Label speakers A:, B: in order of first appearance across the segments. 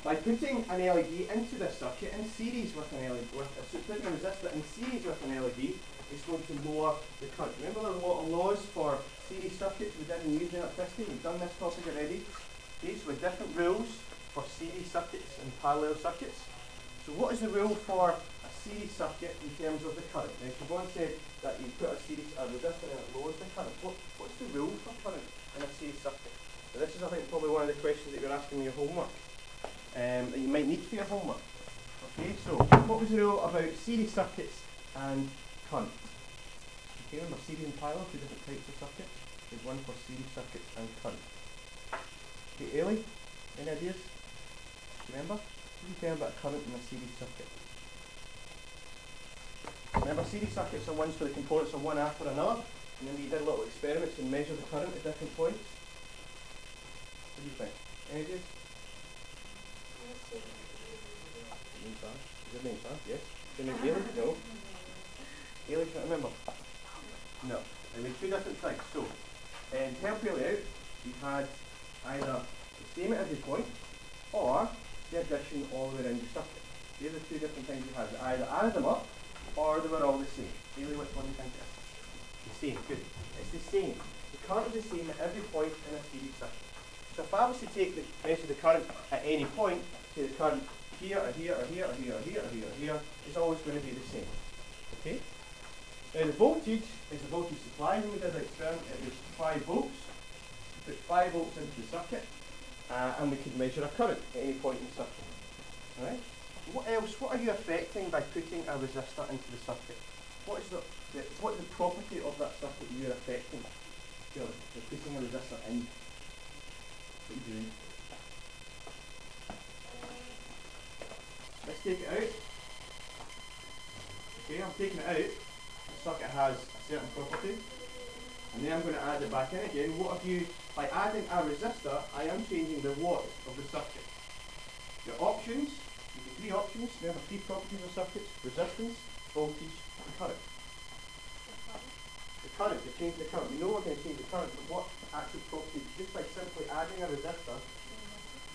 A: By putting an LED into this circuit in series with an LED, putting a resistor in series with an LED is going to lower the current. Remember there are a lot of laws for series circuits we did in using electricity? We've done this topic already. Okay, so with different rules for series circuits and parallel circuits. So what is the rule for a series circuit in terms of the current? Now Siobhan said that you put a resistor in, it lowers the current. What's the rule for current in a series circuit? So this is, I think, probably one of the questions that you're asking in your homework, that you might need for your homework. Okay, so what was the rule about series circuits and current? Okay, remember series and parallel, two different types of circuits. There's one for series circuits and current. Okay, Ellie, any ideas? Remember? What do you tell about current in a series circuit? Remember, series circuits are ones where the components are one after another, and then we did little experiments and measure the current at different points. What do you think? Any ideas? Is it main charge? Yes. Do you remember Ellie? No. Ellie can't remember? No. I mean, two different things. So, to help Ellie out, we had either the same at every point, or the addition all the way around the circuit. These are two different things we had. We either added them up, or they were all the same. Really, which one do you think it is? The same, good. It's the same. The current is the same at every point in a series circuit. So if I was to take the measure the current at any point, say the current here, or here, or here, or here, or here, or here, or here, it's always going to be the same. Okay? Now the voltage is the voltage supply. When we did the experiment, it was 5 volts. We put 5 volts into the circuit, and we could measure a current at any point in the circuit. Alright? What else? What are you affecting by putting a resistor into the circuit? What is the property of that circuit you're affecting? You're putting a resistor in. What are you doing? Let's take it out. Okay, I'm taking it out. The circuit has a certain property. And then I'm going to add it back in again. What have you, by adding a resistor, I am changing the watts of the circuit. Your options, you have 3 options. Remember 3 properties of circuits: resistance, voltage, and current. The current, you're changing the current. We know we're going to change the current, but what actual property? Just by simply adding a resistor,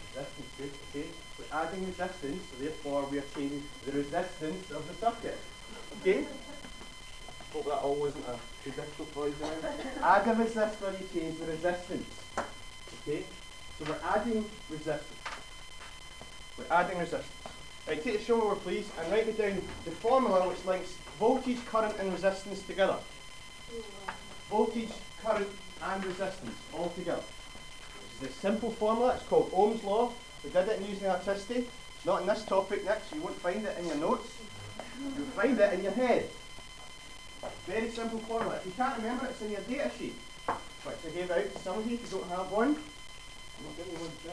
A: resistance, good, okay? We're adding resistance, so therefore we are changing the resistance of the circuit. Okay? Hope that all wasn't too difficult for you now. Add a resistor, you change the resistance. Okay? So we're adding resistance. We're adding resistance. Right, take the show over please and write me down the formula which links voltage, current and resistance together. Voltage, current and resistance all together. This is a simple formula, it's called Ohm's law. We did it in using electricity. It's not in this topic, Nick, so you won't find it in your notes. You'll find it in your head. Very simple formula. If you can't remember it, it's in your data sheet, which I gave out to some of you if you don't have one. I'm not giving you one now.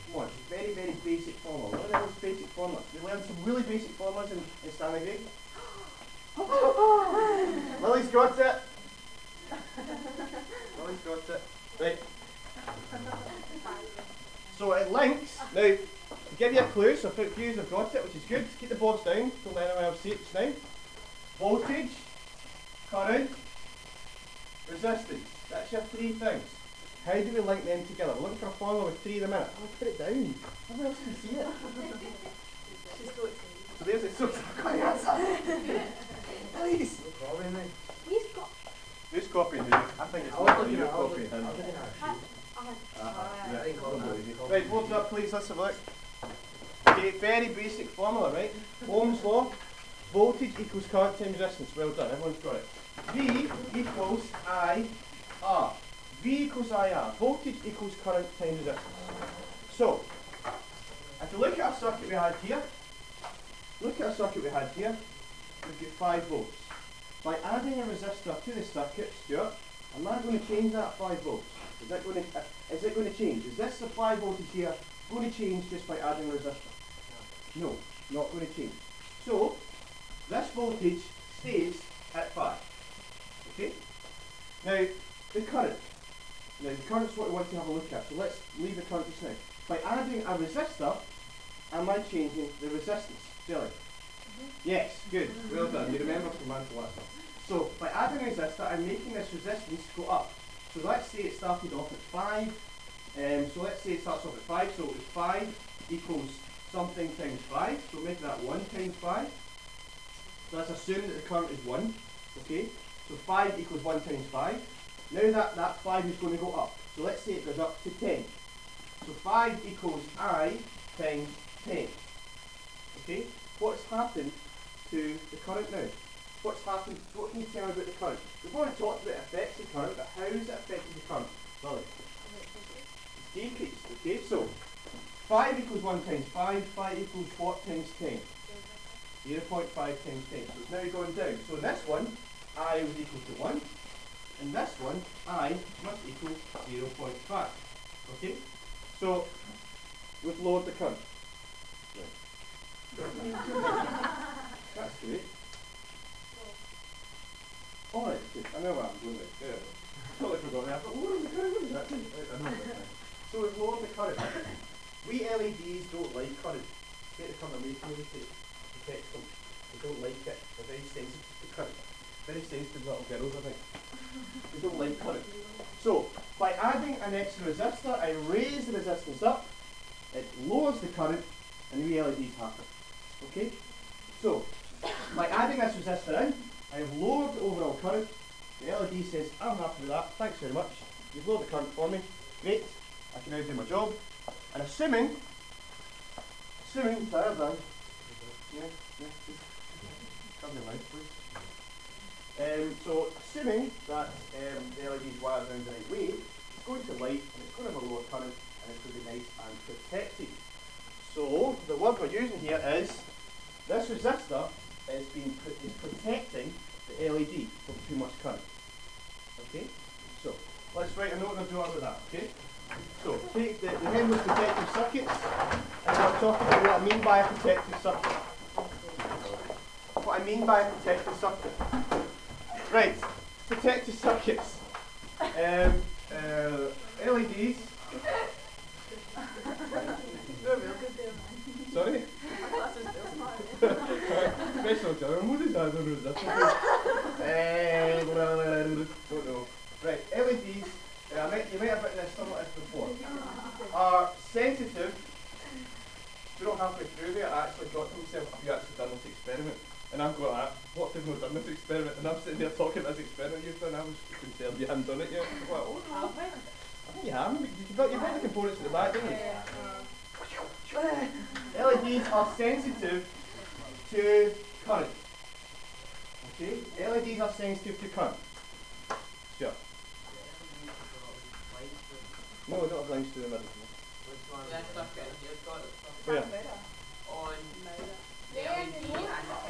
A: Come on, it's a very, very basic formula. One of those basic formulas. We learned some really basic formulas in Stanley Grade. Lily's got it. Lily's got it. Right. So it links. Now, to give you a clue, so a few have got it, which is good. Keep the boards down, don't let anyone else see it just now. Voltage, current, resistance. That's your 3 things. How do we link them together? We're looking for a formula with 3 of them in it. Oh, put it down. No one else can see it. So there's the source. I've got the answer. Please. Who's copying who? I think it's probably you're copying him. Right, boards up please, let's have a look. Okay, very basic formula, right? Ohm's law. Voltage equals current times resistance. Well done, everyone's got it. V equals IR. V equals IR. Voltage equals current times resistance. So, if you look at our circuit we had here, we've got 5 volts. By adding a resistor to the circuit, Stuart, am I going to change that 5 volts? Is it going to change? Is this supply voltage here going to change just by adding a resistor? No, not going to change. So, this voltage stays at 5. Okay? Now, the current. Now, the current's what we want to have a look at. So let's leave the current just now. By adding a resistor, am I changing the resistance? Silly. Yes, good. Well done. You remember from last one. So, by adding a resistor, I'm making this resistance go up. So let's say it started off at 5, So let's say it starts off at 5. So it's 5 equals something times 5. So make that 1 times 5. So let's assume that the current is 1. Okay? So 5 equals 1 times 5. Now that 5 is going to go up. So let's say it goes up to 10. So 5 equals I times 10. Okay? What's happened to the current now? What's happened? What can you tell me about the current? We've already talked about effects of current, but how has it affected the current? Lily? It's decreased. Okay, so 5 equals 1 times 5. 5 equals what times 10? 0.5 times 10. So it's now going down. So in this one, I was equal to 1. In this one, I must equal 0.5. Okay? So we've lowered the current. That's great. Alright, okay. I know where I'm going with. Yeah. Totally forgot that. What is the current? What is that? I know that now. So we've lowered the current. We LEDs don't like current. Take the current away from the protect them. They don't like it. They're very sensitive to current. Very sensitive little girls, I think. They don't like current. So, by adding an extra resistor, I raise the resistance up, it lowers the current, and the LEDs happen. Okay? So, by adding this resistor in, I have lowered the overall current. The LED says, I'm happy with that, thanks very much. You've lowered the current for me. Great, I can now do my job. And assuming, tired then. Come your mouth, please. So, assuming that the LED is wired around the right way, it's going to light and it's going to have a lower current and it's going to be nice and protected. So, the word we're using here is this resistor is protecting the LED from too much current. Okay? So, let's write a note in a drawer with that, okay? So, take the head with protective circuits, and we're talking about what I mean by a protective circuit. What I mean by a protective circuit. Right, protective circuits. LEDs. Sorry? Professional term, what is that? I don't know what don't know. Right, LEDs, you might have written this somewhat before, are sensitive. We don't halfway through there, I actually got to myself, have you actually done this experiment? And I've got that, what if they've not done this experiment? And I'm sitting there talking about this experiment you've done, I was concerned you hadn't done it yet. I'm like, oh no. I think you have. You built the components at the back, didn't you? LEDs are sensitive to current. Okay? LEDs are sensitive to current. Sure. No, we don't have lines to the middle. Where? On the LED and the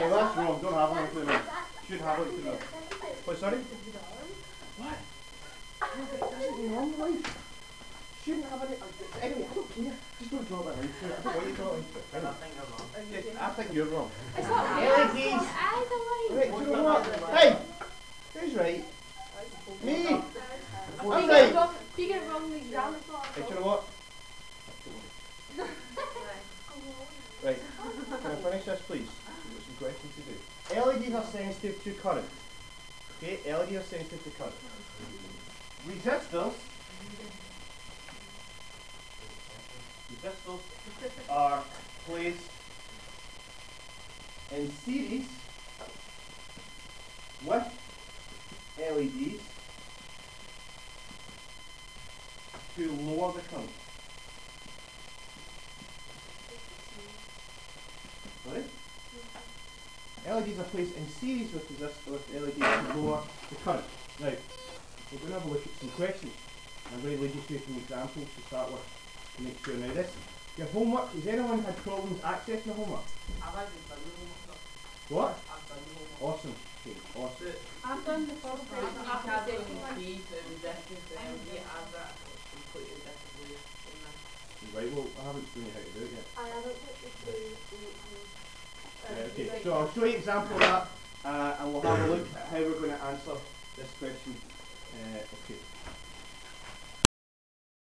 A: that's wrong. Don't have one to the middle. Should have one to the middle. What, sorry? What? That's wrong, right? Shouldn't have any. Anyway, I don't care. Just don't draw that line through it. I don't want you to draw that line through it. I think I'm wrong. I think you're wrong.
B: It's not
A: LEDs. Right, do you know what? Hey! Who's right? Me! I'm right!
B: If you get it wrong, we drown the thought.
A: Hey, do you know what? Right. Can I finish this, please? We've got some questions to do. LEDs are sensitive to current. Okay, LEDs are sensitive to current. Resistors are placed in series with LEDs to lower the current. Sorry? LEDs are placed in series with LEDs to lower the current. Now, we're going to have a look at some questions. I'm going to lead you through some examples to start with to make sure. Now this, your homework, has anyone had problems accessing the homework?
C: I've actually done the homework.
A: What?
C: I've done the homework.
A: Awesome. Okay, awesome.
B: I've done the first
C: You
B: one.
C: can't see the resistance to LD as that completely different way from this.
A: Right, well, I haven't shown you how to do it yet.
B: I haven't put the two.
A: Okay, so I'll show you an example of that, and we'll have a look at how we're going to answer this question. Okay.